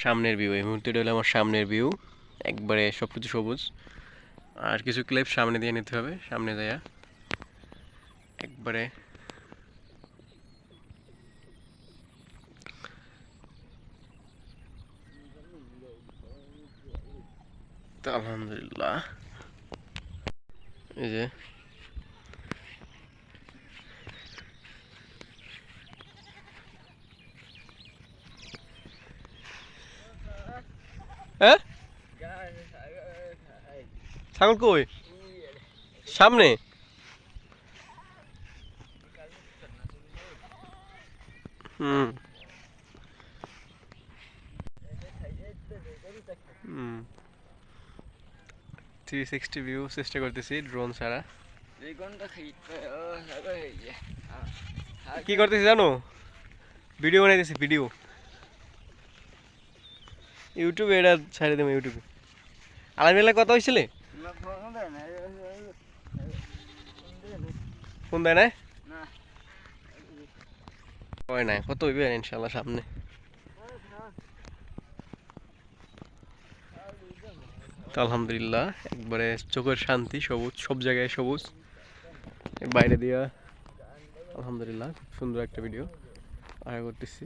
সামনের ভিউ, এই মুহূর্তে এটা হলো আমার সামনের ভিউ, একবারে সব কিছু সবুজ। আর কিছু ক্লিপ সামনে দিয়ে নিতে হবে, সামনে দেয়া একবারে তো আলহামদুলিল্লাহ। এই যে হ্যাঁ ছাগল কই? সামনে। হুম হুম 360 ভিউ চেষ্টা করতেছি ড্রোন ছাড়া। কি করতেছি জানো? ভিডিও বানাইতেছি, ভিডিও ইউটিউবে, এটা ছাড়ে দেবো ইউটিউবে। আলামিলা কথা হয়েছিলে? ফোন দেয় না? হয় না, কত হইবে ইনশাল্লাহ সামনে। তো আলহামদুলিল্লাহ, একবারে চোখের শান্তি, সবুজ, সব জায়গায় সবুজ। বাইরে দিয়া আলহামদুলিল্লাহ খুব সুন্দর একটা ভিডিও আশা করতেছি।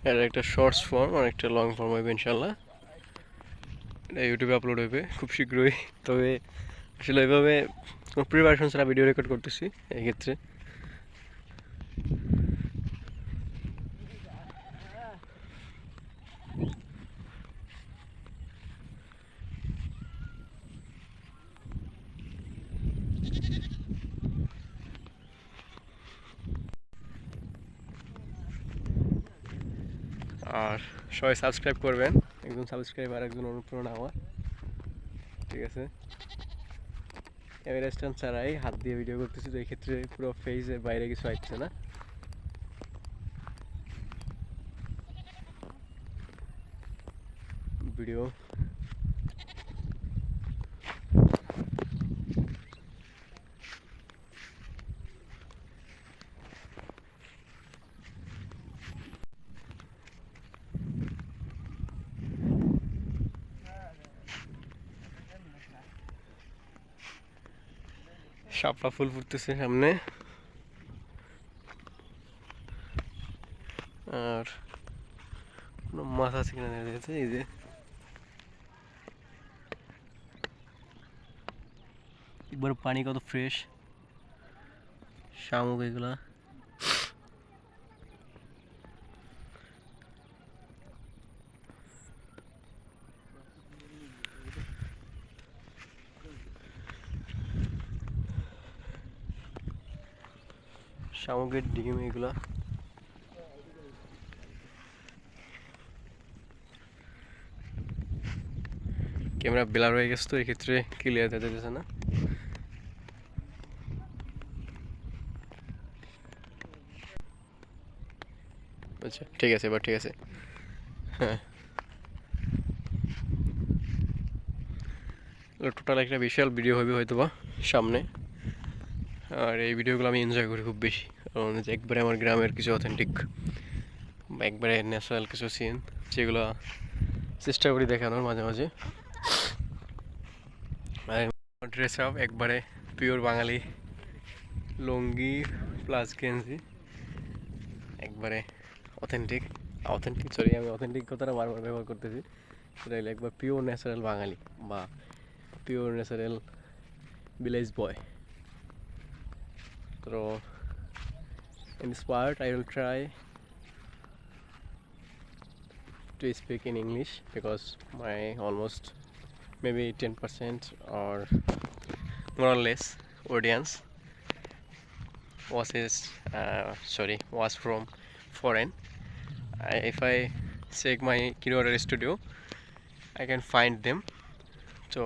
এর একটা শর্টস ফর্ম আর একটা লং ফর্ম হইবে ইনশাল্লাহ। এটা ইউটিউবে আপলোড হইবে খুব শীঘ্রই। তবে আসলে ওইভাবে প্রিপারেশন ছাড়া ভিডিও রেকর্ড করতেছি এই ক্ষেত্রে। আর সবাই সাবস্ক্রাইব করবেন, একজন সাবস্ক্রাইবার একজন অনুপ্রেরণা আমার, ঠিক আছে? ক্যামেরা স্ট্যান্ড ছাড়াই হাত দিয়ে ভিডিও করতেছি, তো এই ক্ষেত্রে পুরো ফেসের বাইরে কিছু আসছে না। ভিডিও শাপলা ফুল ফুটতেছে সামনে। আর মাছ আছে কিনা দেখা যাচ্ছে, এই যে একবার পানি কত ফ্রেশ, শামুক এগুলা। শামুকের ডিম এগুলা। ক্যামেরা ব্লার হয়ে গেছে তো এই ক্ষেত্রে ক্লিয়ার দেখা যাচ্ছে না। আচ্ছা ঠিক আছে, এবার ঠিক আছে। হ্যাঁ, টোটাল একটা বিশাল ভিডিও হবে হয়তো বা সামনে। আর এই ভিডিওগুলো আমি এনজয় করি খুব বেশি, কারণ একবারে আমার গ্রামের কিছু অথেন্টিক বা একবারে ন্যাচারাল কিছু সিন, যেগুলো চেষ্টা করি দেখানোর মাঝে মাঝে। আর ড্রেস আপ একবারে পিওর বাঙালি, লুঙ্গি প্লাস গেঞ্জি, একবারে অথেন্টিক। সরি, আমি অথেন্টিক কথাটা বারবার ব্যবহার করতেছি। সেটা হলো একবার পিওর ন্যাচারাল বাঙালি বা pure natural village boy. So in this part I will try to speak in English because my almost maybe 10% or more or less audience was from foreign. If I check my Kiroda studio, I can find them. So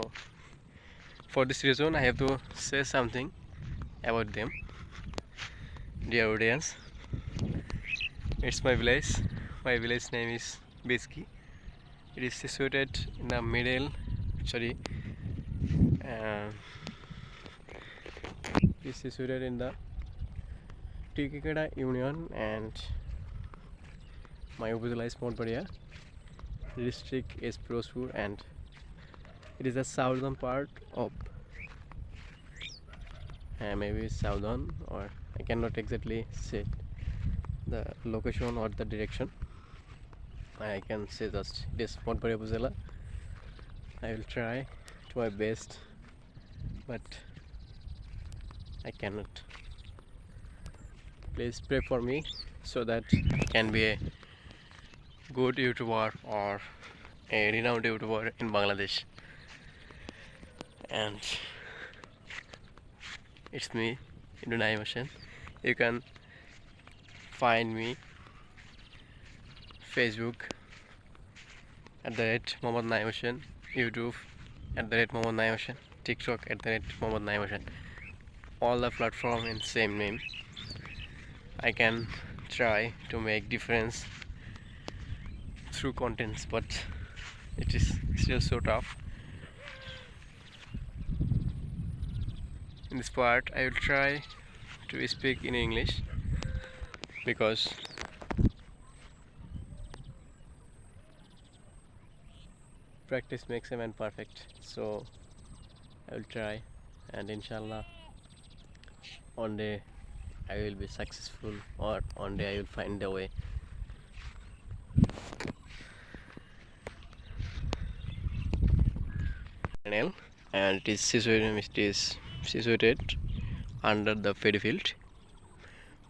for this reason I have to say something about them. Dear audience, it's my village. My village name is Biski. It is situated in the middle, Uh, is situated in the Tikikada Union, and my Upazila is Montpellier. District is Firozpur, and it is the southern part of maybe southern, or I cannot exactly say the location or the direction. I can say just it is Montpellier Upazila. I will try to my best, but I cannot. Please pray for me so that I can be a good YouTuber or a renowned YouTuber in Bangladesh. And it's me, Indu Naeem Hossain. You can find me Facebook @Mohammad Naeem Hossain, YouTube @Mohammad Naeem Hossain, TikTok @Mohammad Naeem Hossain. All the platform in same name. I can try to make difference through contents, but it is still so tough. In this part, I will try to speak in English because practice makes a man perfect. So I will try, and inshallah, one day I will be successful, or one day I will find a way. And it is situated under the paddy field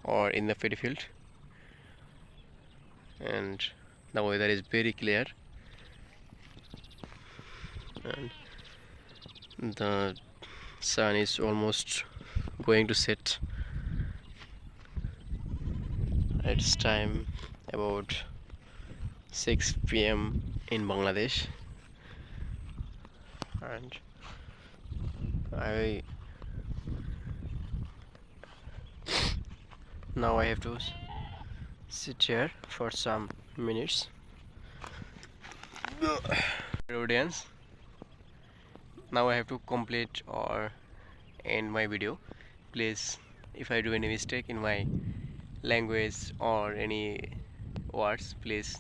or in the paddy field, and the weather is very clear, and the sun is almost going to set. It's time about 6 p.m. in Bangladesh, and now I have to sit here for some minutes. Audience, now I have to complete or end my video. Please, if I do any mistake in my language or any words, please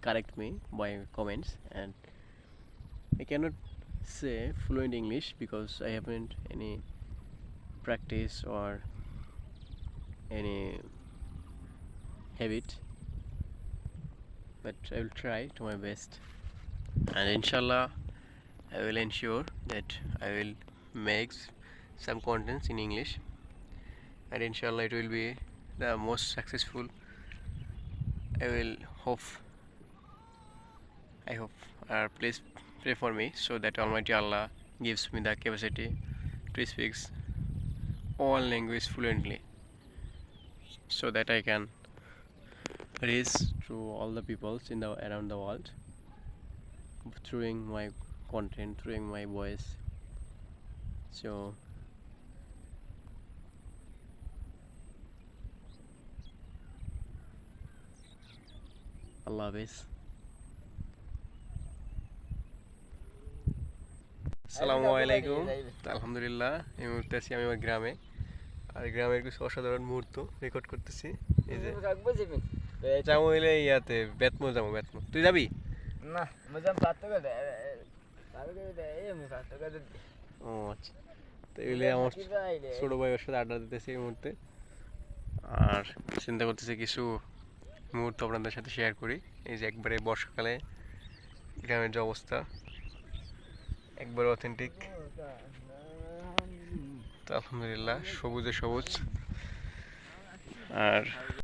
correct me by comments. And I cannot say fluent English because I haven't any practice or any habit, but I will try to my best, and inshallah I will ensure that I will make some contents in English, and inshallah it will be the most successful. I hope, please pray for me so that Almighty Allah gives me the capacity to speak all language fluently, so that I can reach to all the peoples in the around the world through my content, through my voice. So Allah Hafiz. আসসালামু আলাইকুম। আলহামদুলিল্লাহ, এই মুহূর্তে আছি আমি আমার গ্রামে, আর গ্রামের কিছু অসাধারণ মুহূর্ত রেকর্ড করতেছি। এই যে যাবো হইলে ইয়াতে বেতমো যাবো, বেতমো। তুই যাবি? না, ও আচ্ছা, তো এগুলো আমার ছোটো ভাইয়ের সাথে আড্ডা দিতেছি এই মুহূর্তে, আর চিন্তা করতেছি কিছু মুহূর্ত আপনাদের সাথে শেয়ার করি। এই যে একবারে বর্ষাকালে গ্রামের যে অবস্থা, একবারে অথেন্টিক। তো আলহামদুলিল্লাহ, সবুজে সবুজ। আর